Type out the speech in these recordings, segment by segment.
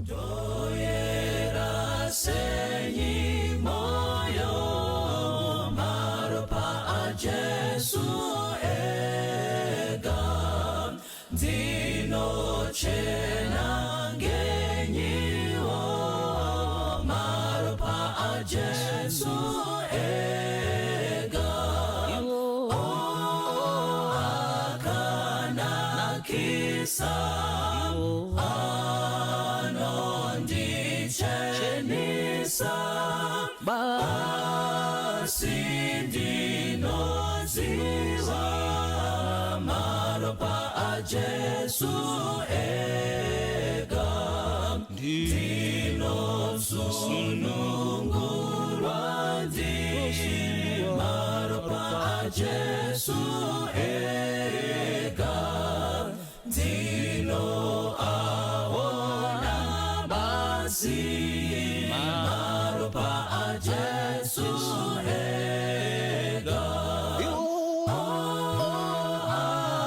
Doyera senyi moyo maropa a Jesu ega dino chena genyiwo maropa a Jesu ega akana kisa Basindino ziwa maropa a Jesu ega dino sunungulwa di maropa a Jesu ega dino awona basi Jesu ega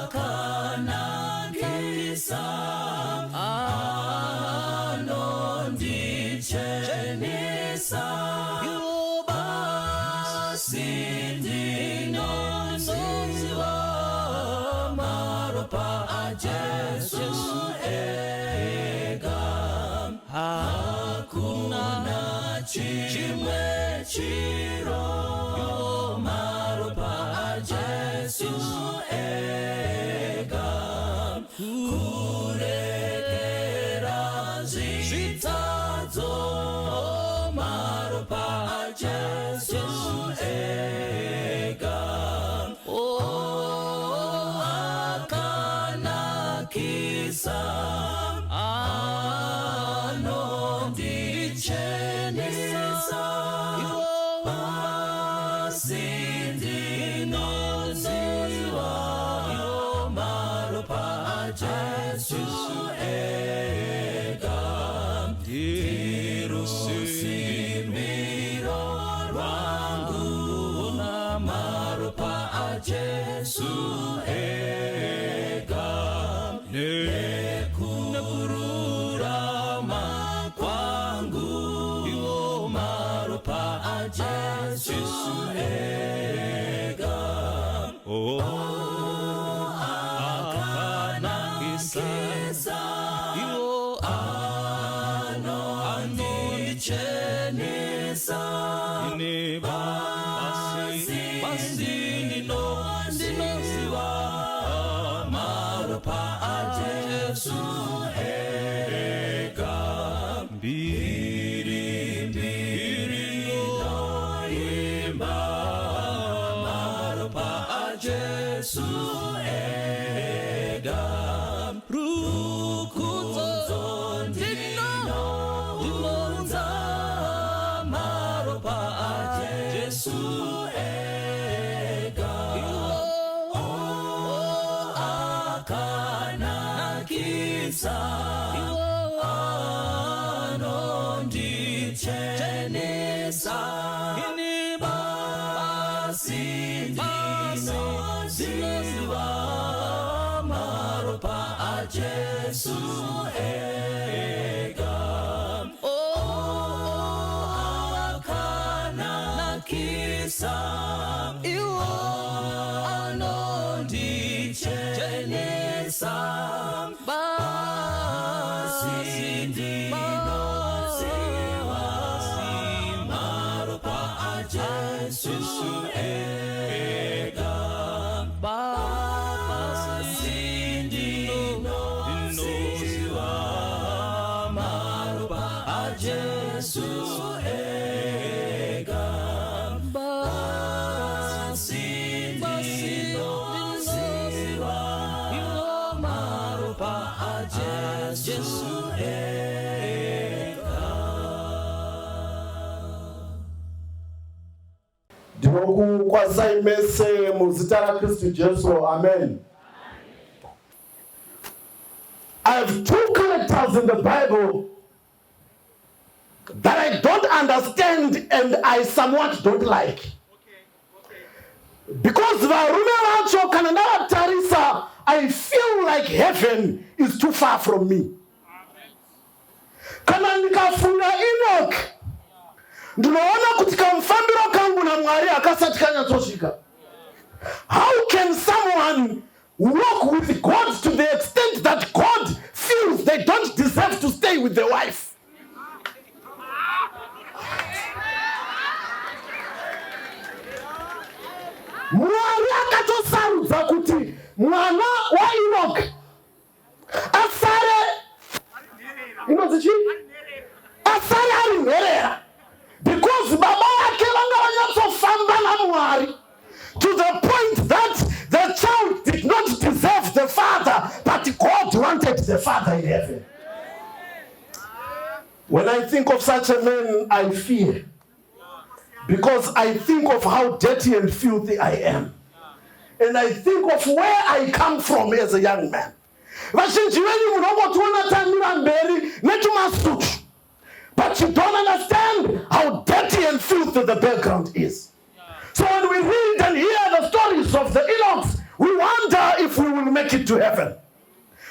akana kisa anondi chenisa basindino ziwa maropa a Jesu ega hakuna chimwe chiro maropa a Jesu ega kurekera zitadzo maropa a Jesu ega akana kisa anondi chenisa Basindino ziwa maropa a Jesu ega tirusimiro rwangu na maropa a Jesu ega nekurura makwangu maropa a Jesu ega akana kisa anondi chenisa basindino ziwa maropa a Jesu ega Jesu ega rukuzo dino dinonza maropa a Jesu ega akana kisa anondi chenesa ziwa maropa a Jesu ega akana kisa anondi chenisa basindino ziwa maropa a Jesu ega basindino ziwa maropa a Jesu ega basindino ziwa maropa a Jesu ega ndinokukwazisa imese muzita raKristu Jesu. Amen. I have two characters in the Bible that I don't understand and I somewhat don't like. Because varume vacho kana ndavatarisa, I feel like heaven is too far from me. ndikafunga Enoch, ndinoona kuti kamufambiro kangu naMwari akasati kanyatsosvika. How can someone walk with God to the extent that God feels they don't deserve to stay with their wife? Mwari akatosarudza kuti mwana wa Enoch asare ari nherera, because baba yake vanga vanyatsofamba naMwari to the point that the child did not deserve the father, but God wanted the father in heaven. When I think of such a man, I fear, because I think of how dirty and filthy I am, and I think of where I come from as a young man. But you don't understand how dirty and filthy the background is. So when we read and hear the stories of the Enochs, we wonder if we will make it to heaven.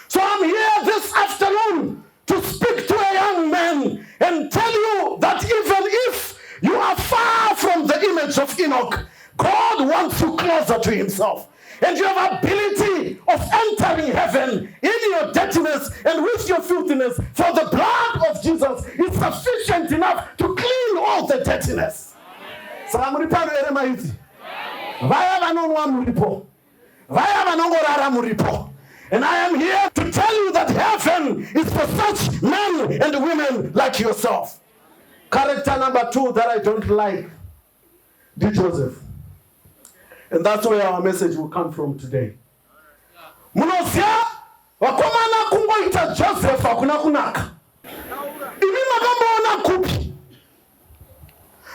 So I'm here this afternoon to speak to a young man and tell you that even if you are far from the image of Enoch, God wants you closer to himself. And you have ability of entering heaven in your dirtiness and with your filthiness, for the blood of Jesus is sufficient enough to clean all the dirtiness. And I am here to tell you that heaven is for such men and women like yourself. Character number 2 that I don't like, D. Joseph. And that's where our message will come from today. Munozia wakomana kungoita Joseph hakuna kunaka. Ivi makamboona kupi.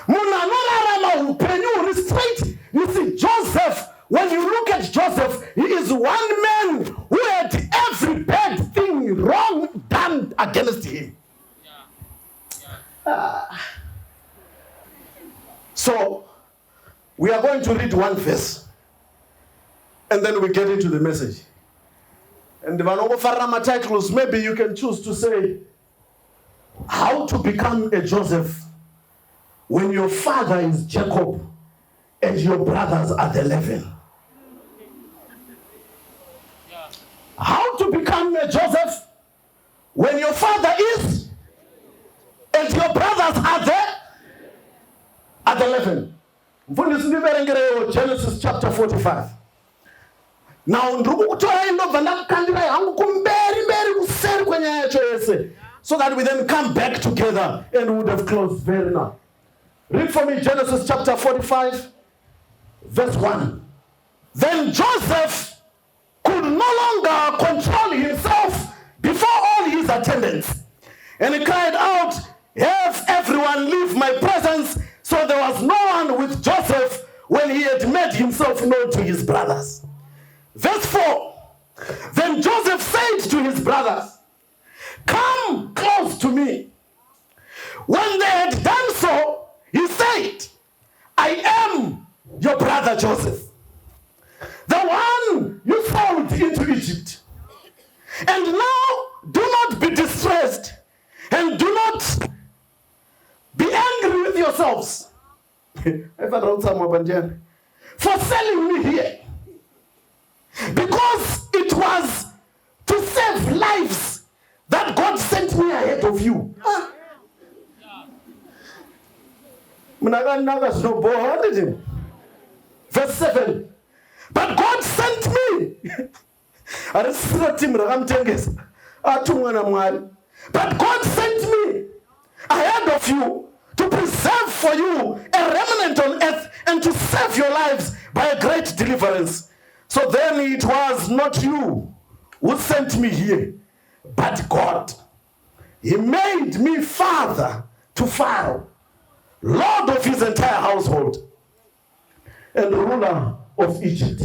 Munanorarama upenyu restraint. You see, Joseph, when you look at Joseph, he is one man who had every bad thing wrong done against him. So we are going to read one verse, and then we get into the message. And the Farama titles, maybe you can choose to say, how to become a Joseph when your father is Jacob and your brothers are the 11. How to become a Joseph when your father is and your brothers are the 11. Genesis chapter 45. Now, so that we then come back together and would have closed very now. Read for me Genesis chapter 45, verse 1. Then Joseph could no longer control himself before all his attendants, and he cried out, "Have everyone leave my presence." So there was no one with Joseph when he had made himself known to his brothers. Verse 4. Then Joseph said to his brothers, "Come close to me." When they had done so, he said, "I am your brother Joseph, the one you sold into Egypt. And now do not be distressed and do not be angry with yourselves for selling me here, because it was to save lives that God sent me ahead of you." Verse 7. But God sent me. But God sent me ahead of you to preserve for you a remnant on earth and to save your lives by a great deliverance. So then it was not you who sent me here, but God. He made me father to Pharaoh, lord of his entire household, and ruler of Egypt.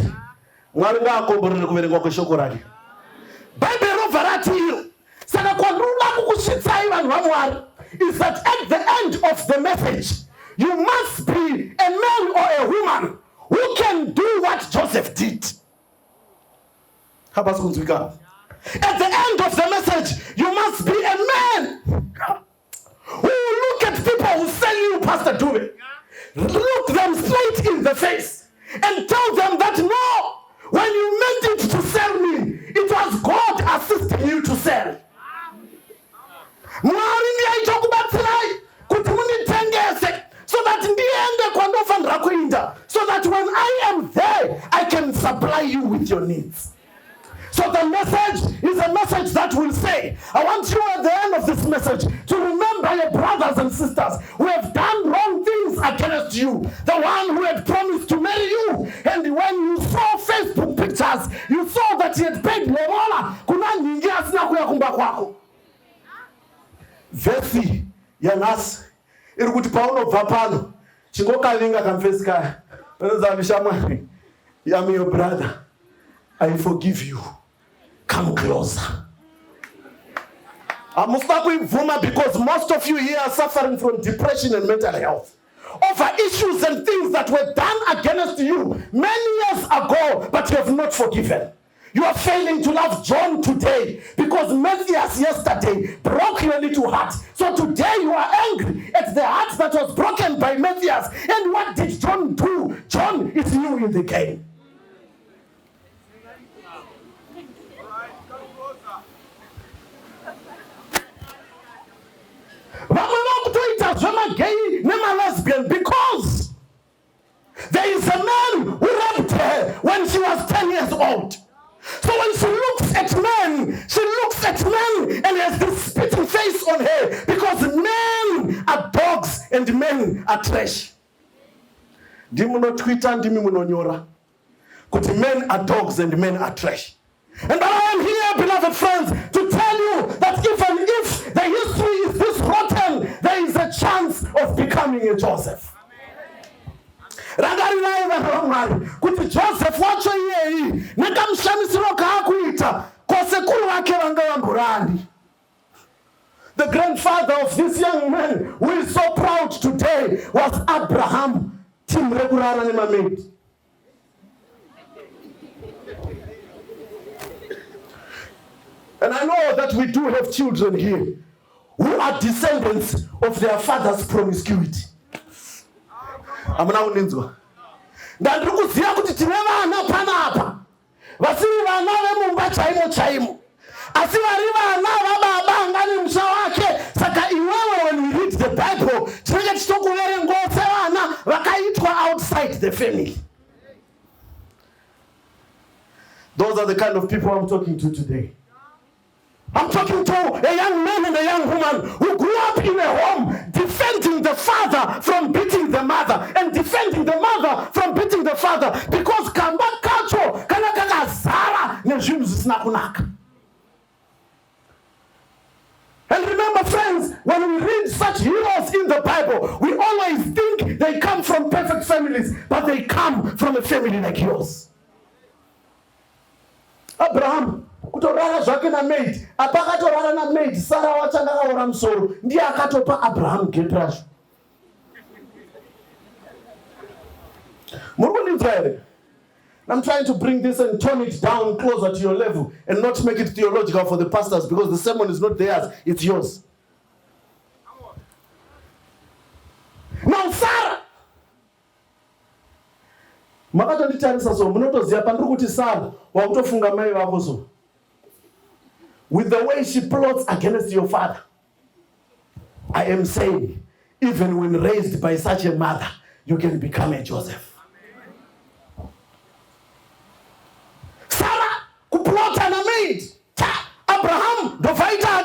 Is that at the end of the message, you must be a man or a woman who can do what Joseph did. At the end of the message, you must be a man look them straight in the face and tell them that no, when you meant it to sell me, it was God assisting you to sell. Mwari ndiye chokubatsirai kuti munitengese so that ndiende kwandofanira kuenda, so that when I am there I can supply you with your needs. So the message is a message that will say, I want you at the end of this message to remember your brothers and sisters who have done wrong things against you. The one who had promised to marry you. And when you saw Facebook pictures, you saw that he had paid lobola. Kuna nyingi asina kuya kumba kwako. Vesi ya nasi. Irukuti pauno vapano. Chingoka linga kamfeska. Wenza vishamani. I'm your brother. I forgive you. Come closer. I must not vuma because most of you here are suffering from depression and mental health over issues and things that were done against you many years ago, but you have not forgiven. You are failing to love John today because Matthias yesterday broke your little heart. So today you are angry at the heart that was broken by Matthias. And what did John do? John is new in the game. Gay, lesbian, because there is a man who raped her when she was 10 years old. So when she looks at men and has this spitting face on her because men are dogs and men are trash. Dimuno Twitter and dimuno nyora. Because men are dogs and men are trash. And I am here, beloved friends, to tell you that even if the history is this rotten, there is a chance of becoming a Joseph. Rangari na eva romari kuti Joseph wacho yei nekamshamisiro kakuita kosekuru wake vanga mburandi. The grandfather of this young man who is so proud today was Abraham. Tim regulara nemamedi. And I know that we do have children here who are descendants of their father's promiscuity. Amuna uninzwa. Ndandiri kuziya kuti tine vana panapa. Vasiri vana vemumba chaimo. Asi vari vana vababa ngani musha wake. Saka iwewe when we read the Bible, tinenge tichitokuverenga sevana vakaitwa outside the family. Those are the kind of people I'm talking to today. I'm talking to a young man and a young woman who grew up in a home defending the father from beating the mother and defending the mother from beating the father because kamba kacho kanaka zara nezvinhu zvisina kunaka. And remember, friends, when we read such heroes in the Bible, we always think they come from perfect families, but they come from a family like yours. Abraham kutorara zvake na maid, apakatorara na maid, Sarah wachanga kaora musoro, ndiye akatopa Abraham getrash. I'm trying to bring this and tone it down closer to your level and not make it theological for the pastors because the sermon is not theirs, it's yours. Now Sarah, makatonditarisa so munotoziya pandiri kuti Sarah wakutofunga mai vako so. With the way she plots against your father, I am saying, even when raised by such a mother, you can become a Joseph. Sarah, kuplota na maid. Abraham, the fighter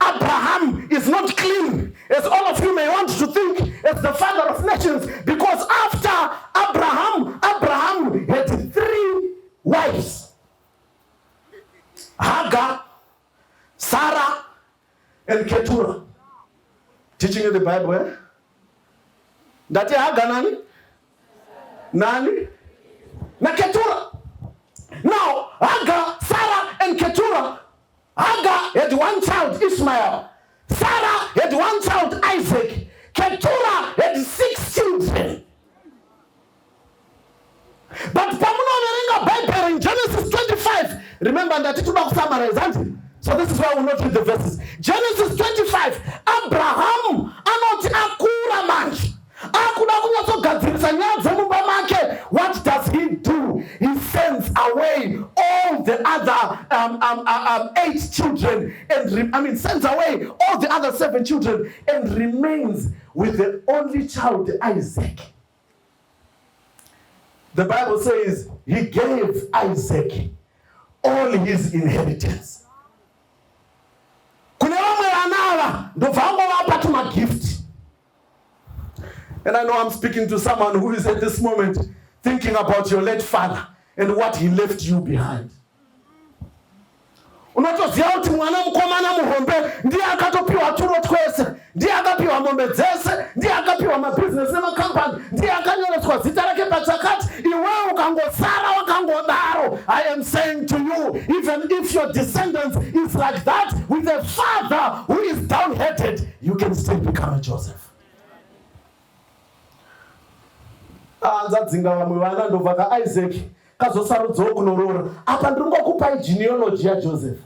Abraham is not clean, as all of you may want to think, as the father of nations, because after Abraham had 3 wives. Hagar, Sarah, and Keturah. Teaching in the Bible, eh? That Hagar nani? Na Keturah. Now, Hagar, Sarah, and Keturah. Hagar had 1 child, Ishmael. Sarah had 1 child, Isaac. Keturah had 6 children. But Bible in Genesis 25. Remember that it will summarize. So this is why I will not read the verses. Genesis 25. Abraham anoti akura manji. other 8 children, and sends away all the other 7 children, and remains with the only child, Isaac. The Bible says he gave Isaac all his inheritance. And I know I'm speaking to someone who is at this moment thinking about your late father and what he left you behind. Unotoziva kuti mwana mukomana muhombe ndiye akatopiwa turo twese, ndiye akapiwa mombe dzese, ndiye akapiwa mabusiness nemakambani, ndiye akanyoretswa zita rake pachakati, iwewe ukangosara wakangodaro. I am saying to you, even if your descendants is like that, with a father who is down-headed, you can still become a Joseph. Anzadzinga vamwe vana ndobva kaIsaac kazosarudzawo kunorora. Apa ndingokupai genealogy yaJoseph.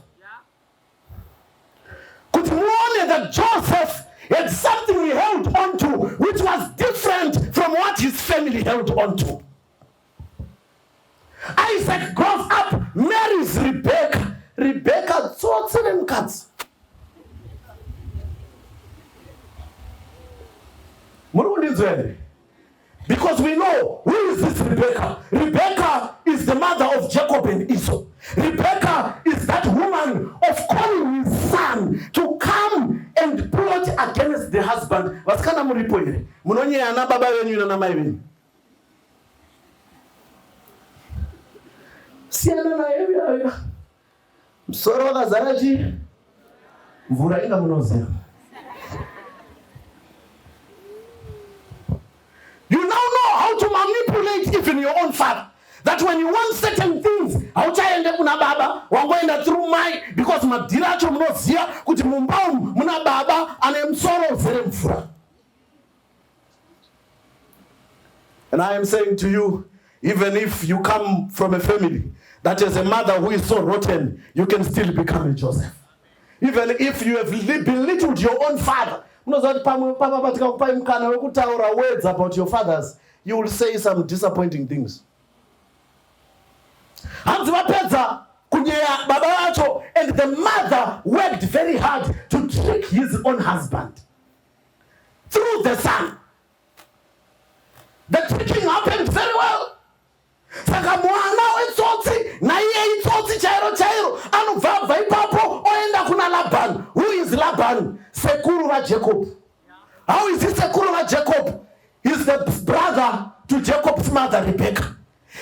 Kuti muone that Joseph had something he held on to which was different from what his family held on to. Isaac grows up, marries Rebecca. Rebecca tsotsi nemukadzi. Muri kundinzwa here? Because we know, who is this Rebecca? Rebecca is the mother of Jacob and Esau. Rebecca is that woman of calling his son to come and plot against the husband. Vasikana muripo here. Munonye ana baba venyu na mai venyu. Siana na yevi. Msoro wakazarachi. Mvura inga munozia. You now know how to manipulate even your own father. That when you want certain things, hauchaende kuna baba, wangoenda through my, because madiracho mnozia kuti mumbao muna baba ane msoro zere mfura. And I am saying to you, even if you come from a family that has a mother who is so rotten, you can still become a Joseph. Even if you have belittled your own father, words about your fathers, you will say some disappointing things. And the mother worked very hard to trick his own husband through the son. The tricking happened very well. Saka mwana wetsotsi na iye itsotsi chairo anobva ipapo oenda kuna Laban. Who is Laban? Sekuru wa Jacob. How is he sekuru wa Jacob? He's the brother to Jacob's mother Rebecca.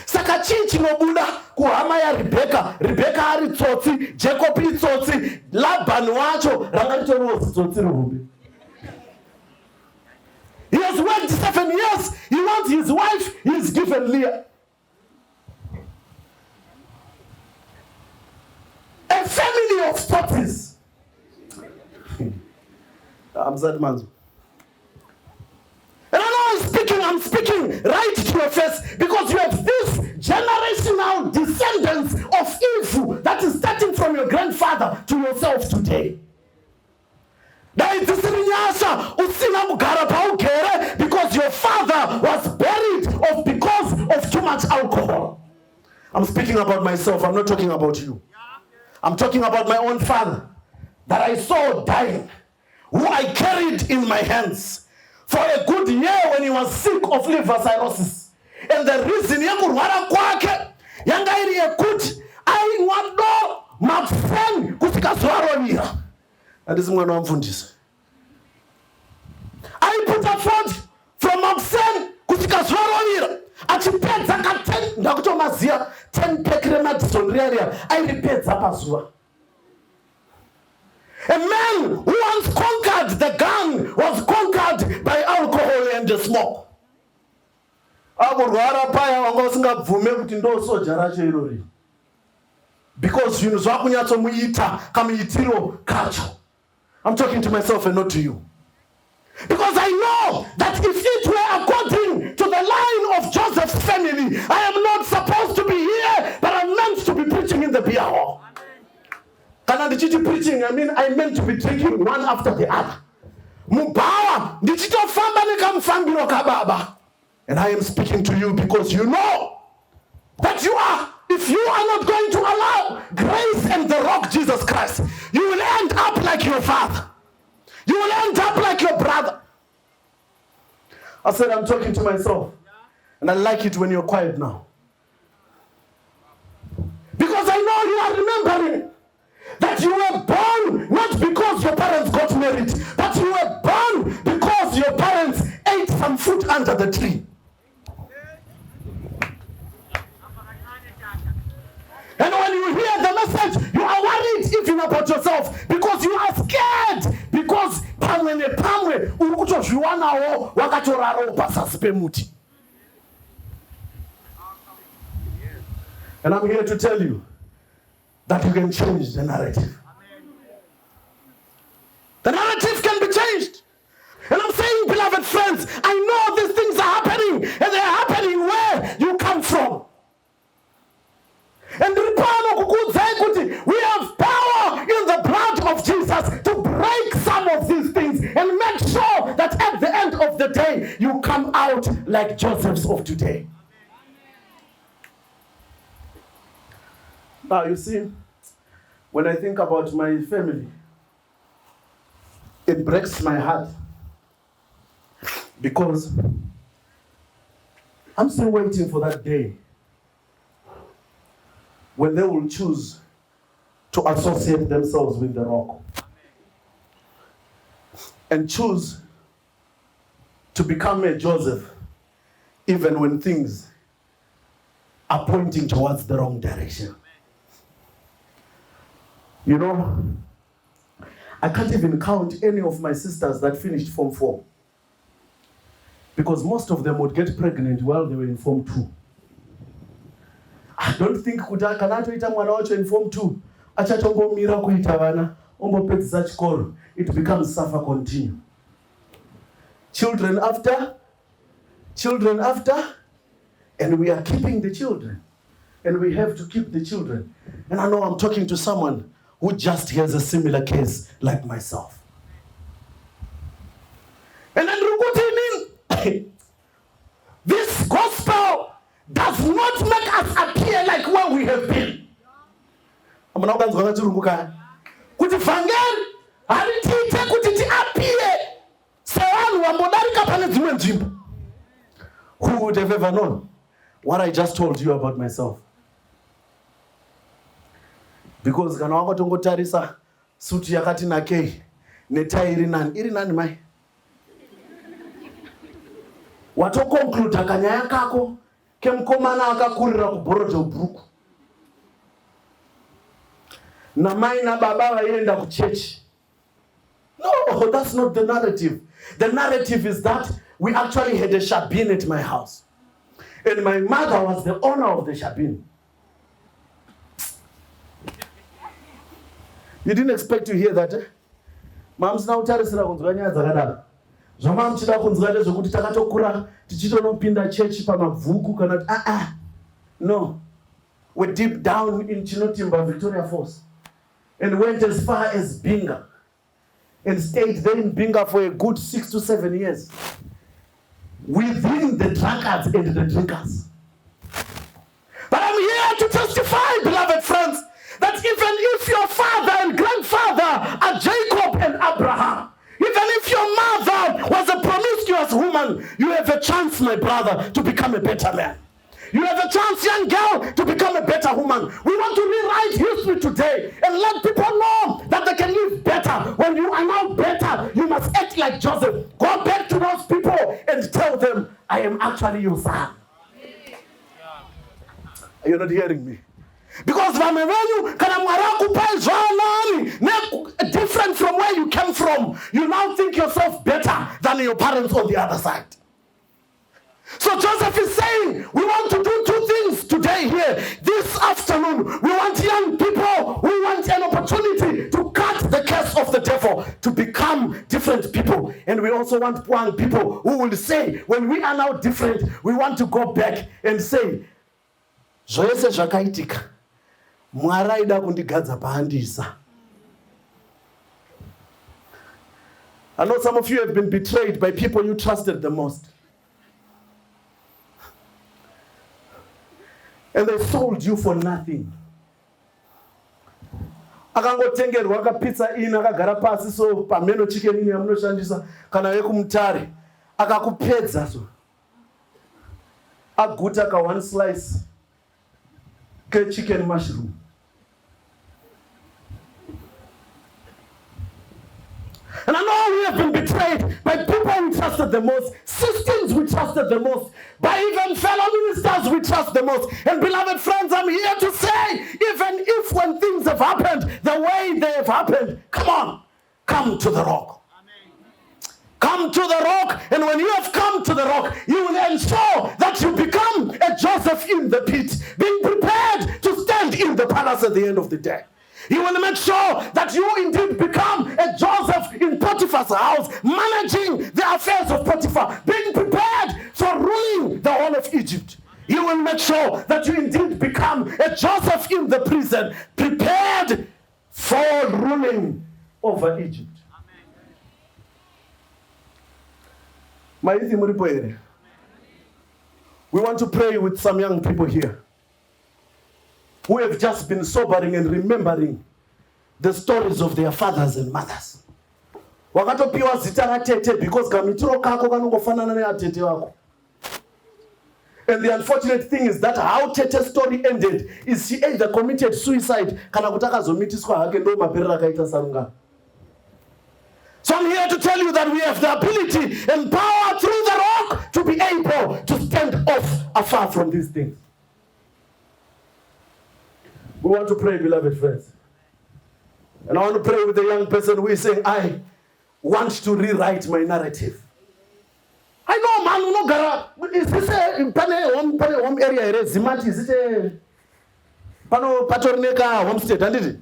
Saka chii chinobuda kuhama ya Rebecca. Rebecca ari tsotsi, Jacob itsotsi, Laban wacho rangatoriwo tsotsi rohombe. He has worked 7 years. He wants his wife. He is given Leah. A family of stories. I'm sad man. And I know I'm speaking right to your face because you have this generational descendants of evil that is starting from your grandfather to yourself today. Because your father was buried because of too much alcohol. I'm speaking about myself. I'm not talking about you. I'm talking about my own father that I saw dying, who I carried in my hands for a good year when he was sick of liver cirrhosis. And the reason yakurwara kwake yanga iri yekuti aingwado mafeni kusika zwaromira. And this is mwana wamfundisa. I put a front from Mopsen kusika zwaromira. Achipedza ka 10 ndakutomazia 10 pekre Madison area airipedza pazuva. A man who once conquered the gun was conquered by alcohol and the smoke. Aburwara paya wanga usingabvume kuti ndo soja racho irori. Because you zvakunyatso muita kamuitiro kacho. I'm talking to myself and not to you. Because I know that if it were according to the line of Joseph's family, I am not supposed to be here, but I'm meant to be preaching in the beer hall. Kana ndichiti preaching, I meant to be drinking one after the other. Mubawa, ndichitofamba nekamfambiro kababa. And I am speaking to you because you know that you are if you are not going to allow grace and the rock Jesus Christ, you will end up like your father. You will end up like your brother. I said, I'm talking to myself. And I like it when you're quiet now. Because I know you are remembering that you were born not because your parents got married, but you were born because your parents ate some fruit under the tree. And when you hear the message, you are worried even about yourself because you are scared. Because pamwe nepamwe uri kutozviwanawo wakatorarawo pasasi pemuti. And I'm here to tell you that you can change the narrative. The narrative can be changed. And I'm saying, beloved friends, I know these things are happening, and they're happening where you come from. And we have power in the blood of Jesus to break some of these things and make sure that at the end of the day, you come out like Josephs of today. Now, you see, when I think about my family, it breaks my heart because I'm still waiting for that day when they will choose to associate themselves with the rock and choose to become a Joseph even when things are pointing towards the wrong direction. You know, I can't even count any of my sisters that finished Form 4 because most of them would get pregnant while they were in Form 2. I don't think kuti kana atoita mwana wacho in Form 2 achatombomira kuita vana ombopedzisa chikoro, it becomes suffer continue. Children after, and we are keeping the children, and we have to keep the children. And I know I'm talking to someone who just has a similar case like myself. And then this gospel does not make us appear like where we have been. I'm not going to rumbuka. Kuti vangeli haritite kuti ti appear sewanhu wambodarika pane dzimwe nzvimbo. Who would have ever known what I just told you about myself? Because kana wakatongotarisa suti yakati nakei netai iri nani mai. Watokonkluda kanyaya kako kemukomana akakurira kubhorodha ubhuku. Namai nababa vaienda kuchechi. No, that's not the narrative. The narrative is that we actually had a shabin at my house. And my mother was the owner of the shabin. You didn't expect to hear that, eh? Mom's now tarisira kunzwa nyaya dzakadaro. Zvama muchida kunzwa ndezvokuti takatokura tichitonopinda chechi pamabvuku kana no. We're deep down in Chinotimba, Victoria Falls. And went as far as Binga. And stayed there in Binga for a good 6 to 7 years. Within the drunkards and the drinkers. But I'm here to testify, beloved friends, that even if your father and grandfather are Jacob and Abraham, even if your mother was a promiscuous woman, you have a chance, my brother, to become a better man. You have a chance, young girl, to become a better woman. We want to rewrite history today and let people know that they can live better. When you are now better, you must act like Joseph. Go back to those people and tell them, I am actually your son. Are you not hearing me? Because different from where you came from, you now think yourself better than your parents on the other side. So Joseph is saying, we want to do two things today here. This afternoon, we want young people who want an opportunity to cut the curse of the devil, to become different people. And we also want young people who will say, when we are now different, we want to go back and say, Zvese zvakaitika, Mwari aida kundigadza paandisa. I know some of you have been betrayed by people you trusted the most. And they sold you for nothing. Akangotengerwa akapizza in akagara pasi so pameno chicken in yamunoshandisa kana yekumutare akakupedza so aguta ka one slice ke chicken mushroom. And I know we have been betrayed by people we trusted the most, systems we trusted the most, by even fellow ministers we trust the most. And beloved friends, I'm here to say, even if when things have happened the way they have happened, come on, come to the rock. Come to the rock, and when you have come to the rock, you will ensure that you become a Joseph in the pit, being prepared to stand in the palace at the end of the day. You will make sure that you indeed become a Joseph in Potiphar's house, managing the affairs of Potiphar, being prepared for ruling the whole of Egypt. You will make sure that you indeed become a Joseph in the prison, prepared for ruling over Egypt. We want to pray with some young people here who have just been sobering and remembering the stories of their fathers and mothers. Wakatopiwa zita ra tete because kamitiro kako kanongofanana neatete wako. And the unfortunate thing is that how Tete's story ended is she either committed suicide kana kuti akazomitiswa hake ndo maperera akaita sarunga. So I'm here to tell you that we have the ability and power through the rock to be able to stand off afar from these things. We want to pray, beloved friends. And I want to pray with the young person who is saying, I want to rewrite my narrative. I know, man, no gara. Is this a home area? Zimati, is it a pano patorneka homestead? And did it?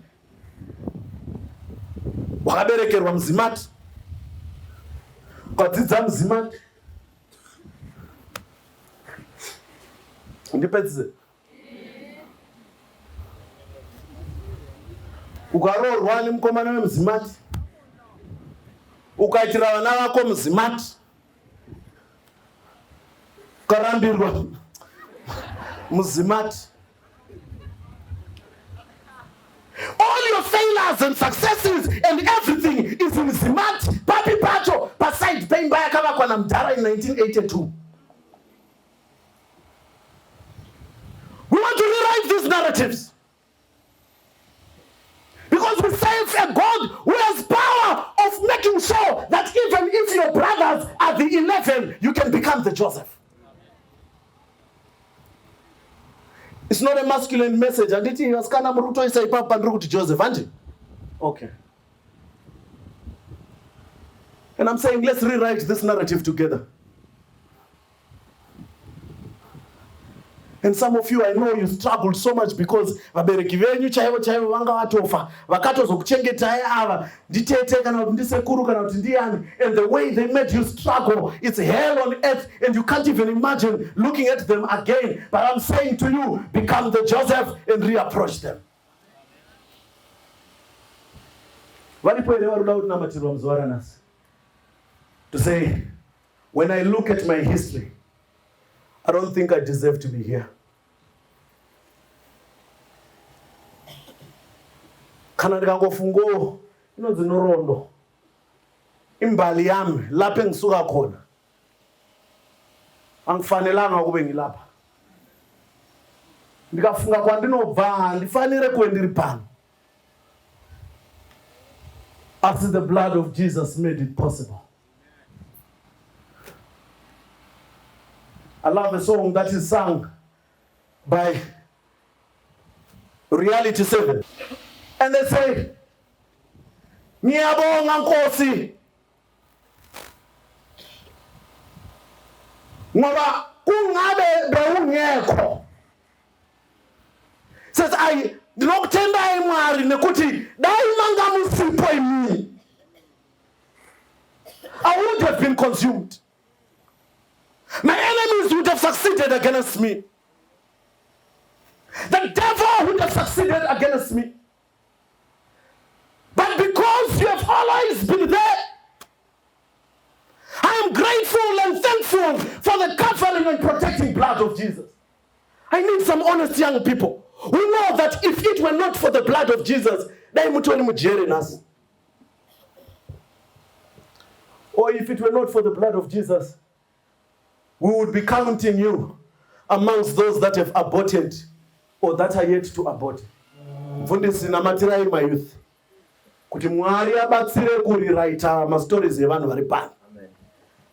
Wakabereke wa mzimati. Kwatidza mzimati. Ndipedze. Ukarorwa nemukomana wemuzimati, ukaitira vana vako muzimati, ukarambirwa muzimati. All your failures and successes and everything is in Zimati. Papi Pacho, paside Pemba yakavakwa na Mdara in 1982. We want to rewrite these narratives. Because we serve a God who has power of making sure that even if your brothers are the 11, you can become the Joseph. It's not a masculine message. And it is kana mruto isa ipapa nruku Joseph, aren't okay. And I'm saying let's rewrite this narrative together. And some of you, I know you struggled so much because vabereki venyu chaivo vanga vatofa vakatozokuchengetai ava nditete kana kuti ndisekuru kana kuti ndiani, and the way they made you struggle, it's hell on earth, and you can't even imagine looking at them again. But I'm saying to you, become the Joseph and reapproach them. To say, when I look at my history, I don't think I deserve to be here. Kana ndikangofungo inonzi norondo imbali yami lapha engisuka khona angifanelanga kube ngilapha. Ndikafunga kwandinobva ndifanire kwendiri pano. As the blood of Jesus made it possible. I love a song that is sung by Reality 7. And they say, Ngiyabonga Nkosi. Ngoba kungabe bewungekho. Says I ndinokuthemba imali nekuthi dayimanga musipho imi. I would have been consumed. My enemies would have succeeded against me. The devil would have succeeded against me. But because you have always been there, I am grateful and thankful for the covering and protecting blood of Jesus. I need some honest young people who know that if it were not for the blood of Jesus, or if it were not for the blood of Jesus, we would be counting you amongst those that have aborted or that are yet to abort. Mfundisi namatirai my youth. Kuti Mwari abatsire kuriraita mastories evanhu vari pano.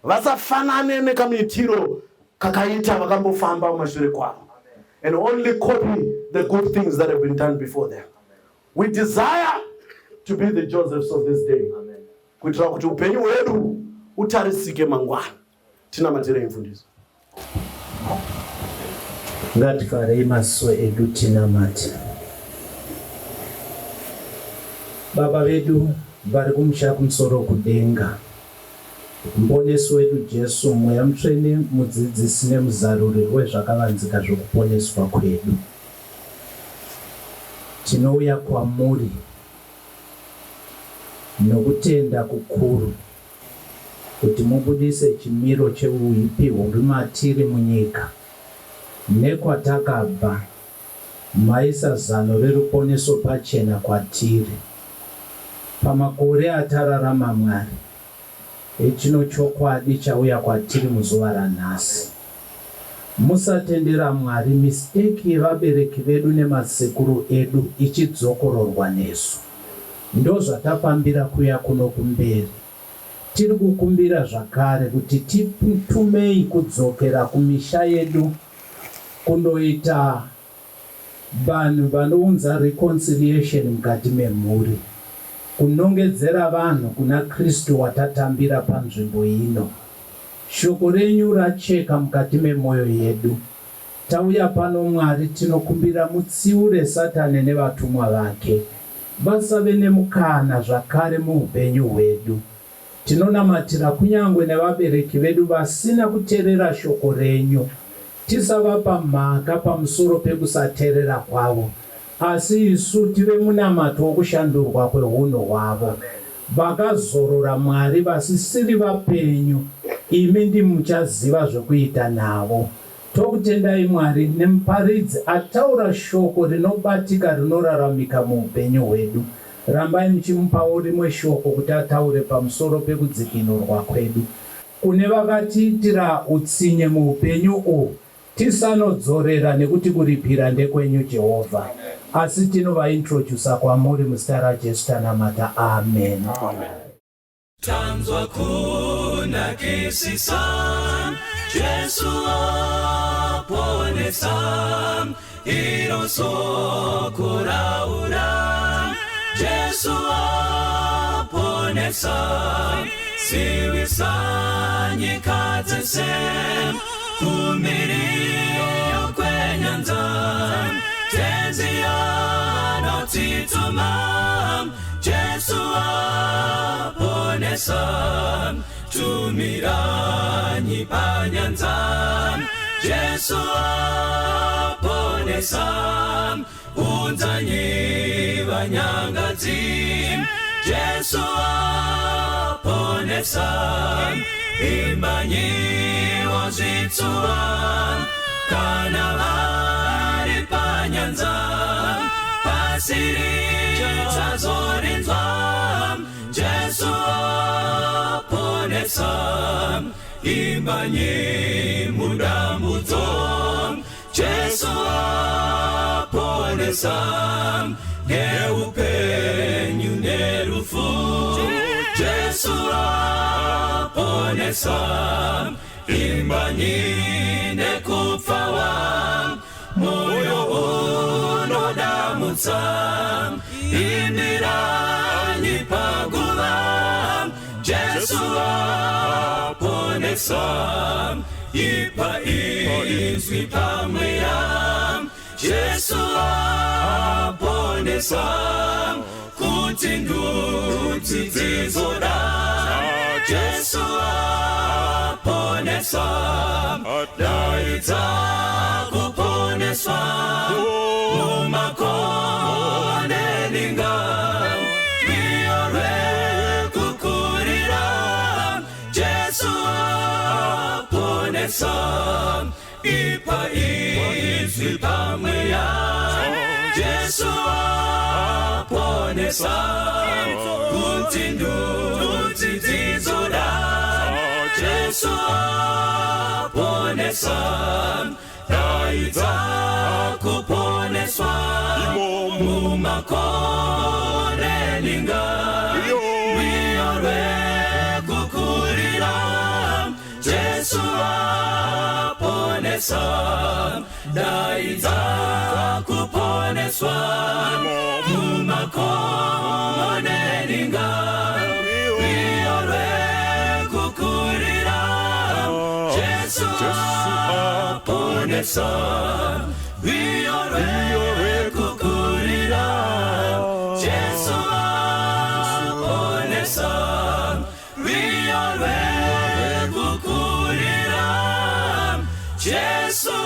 Vasafanane nekamitiro kakaita vakambofamba mumashure kwavo. And only copy the good things that have been done before them. We desire to be the Josephs of this day. Kuitira kuti upenyu hwedu utarisike mangwana. Tinamatire mfundisi. Ngatifare maso edu tinamati. Baba vedu vari kumusha kumusoro kudenga. Muponesi wedu Jesu, Mweya Mutsvene, mudzidzisi nemuzaruri wezvakavanzika zvokuponeswa kwedu. Tinouya kwamuri nokutenda kukuru kuti mubudise chimiro cheuipi huri matiri munyika. Nekwatakabva maisa zano reruponeso pachena kwatiri. Pamakore atararama Mwari, echino chokwadi chauya kwatiri muzuva ranhasi. Musatendera Mwari mistake yevabereki vedu nemasekuru edu ichidzokororwa nesu. Ndozvatapambira kuya kuno kumberi. Tiri kukumbira zvakare kuti titumei kudzokera kumisha yedu kundoita vanhu vanounza reconciliation mukati memhuri, kunongedzera vanhu kuna Kristu watatambira panzvimbo ino. Shoko renyu racheka mukati memwoyo yedu. Tauya pano Mwari, tinokumbira mutsiure Satani nevatumwa vake vasave nemukana zvakare muupenyu hwedu. Tinonamatira kunyangwe nevabereki vedu vasina kuteerera shoko renyu. Tisavapa mhaka pamusoro pekusateerera kwavo, asi isu tive munamato wokushandurwa kweunhu hwavo. Vakazorora Mwari vasisiri vapenyu, imi ndimi muchaziva zvokuita navo. Tokutendai Mwari nemuparidzi ataura shoko rinobatika rinoraramika muupenyu hwedu. Rambai muchimupawo rimwe shoko kuti ataure pamusoro pekudzikinurwa kwedu. Kune vakatiitira utsinye muupenyu uhu, tisanodzorera nekuti kuripira ndekwenyu Jehovha. Asi tinovaintrodusa kwamuri muzita raJesu tanamata. Amen. Tanzwa kunakisisa, Jesu aponesa, iro soko raura. Jesu aponesa, siwisa nyika dzese, kumirio kwenyanza, tenzi anotituma. Jesu aponesa, tumiranyi panyanza. Jesu aponesa, unzanyi vanyangadzi. Jesu aponesa, imbanyi wazvitsuva. Kana vari panyanza, pasiri chazorinzwa. Jesu aponesa, imbanyi mudambudzo. Jesu aponesa, neupenyu nerufu. Jesu aponesa, imbanyi nekupfawa. Moyo unodamutsa, imiranyi paguva. Jesu aponesa, ipa izwi pamweya. Jesu aponesa, kuti ndudzi dzizoda. Jesu aponesa, daidza kuponeswa. Mumakonde linga, miore kukurira. Jesu aponesa, ipa izwi pamwe ya Yesu aponesa kuti ndudzidzizoda Yesu aponesa daidza kuponeswa mumakoreninga riorwe kukurira Yesu aponesa daidza kuponeswa mumakoreninga riorwe kukurira Yesu aponesa riorwe kukurira Yesu aponesa riorwe kukurira Yesu